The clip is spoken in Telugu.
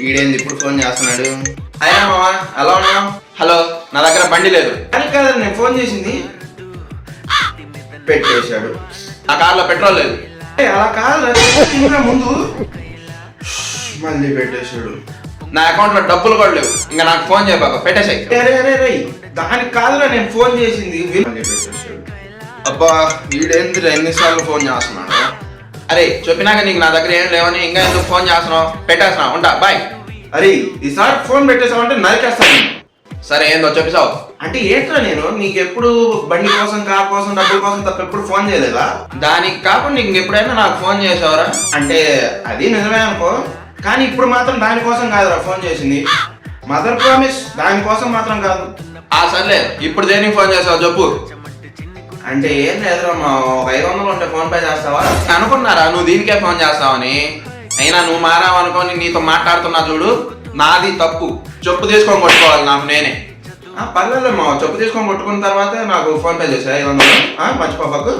వీడేంది ఇప్పుడు ఫోన్ చేస్తున్నాడు? అయినా మామా ఎలా ఉన్నావు? హలో, నా దగ్గర బండి లేదు. అని కాదు నేను ఫోన్ చేసింది. పెట్టేశాడు. నా కార్లో పెట్రోల్ లేదు. అలా కాదు ముందు మళ్ళీ పెట్టేశాడు. నా అకౌంట్ లో డబ్బులు కూడా లేవు. ఇంకా నాకు ఫోన్ చేయబాక, పెట్టేసాయి. దానికి కాదురా నేను ఫోన్ చేసింది. పెట్టేశాడు. అబ్బా వీడేంది ఎన్నిసార్లు ఫోన్ చేస్తున్నాడు? అరే చెప్పినాక నీకు నా దగ్గర ఏం లేవని ఇంకా ఎందుకు ఫోన్ చేస్తున్నావు? పెట్టేస్తున్నావు, ఉంటా, బాయ్. అరే ఈసారి ఫోన్ పెట్టేసావంటే నరికేస్తాను. సరే ఏందో చెప్పేసావు. అంటే ఏంట్రా నేను నీకు ఎప్పుడు బండి కోసం, కార్ కోసం, డబ్బుల కోసం తప్ప ఎప్పుడు ఫోన్ చేయలేదా? దానికి కాకుండా నీకు ఎప్పుడైనా నాకు ఫోన్ చేసావరా? అంటే అది నిజమే అనుకో, కానీ ఇప్పుడు మాత్రం దానికోసం కాదురా ఫోన్ చేసింది. మదర్ ప్రామిస్ దానికోసం మాత్రం కాదు. సర్లే ఇప్పుడు దేనికి ఫోన్ చేసావు చెప్పు. అంటే ఏం లేదురా మా 500 ఉంటే ఫోన్ పే చేస్తావా అనుకున్నారా నువ్వు దీనికే ఫోన్ చేస్తావని? అయినా నువ్వు మారావనుకోని నీతో మాట్లాడుతున్నా చూడు, నాది తప్పు. చెప్పు తీసుకొని కొట్టుకోవాలి నాకు నేనే. పర్లేదు మా చెప్పు తీసుకొని కొట్టుకున్న తర్వాత నాకు ఫోన్ పే చేసా 500. మర్చిపోకు.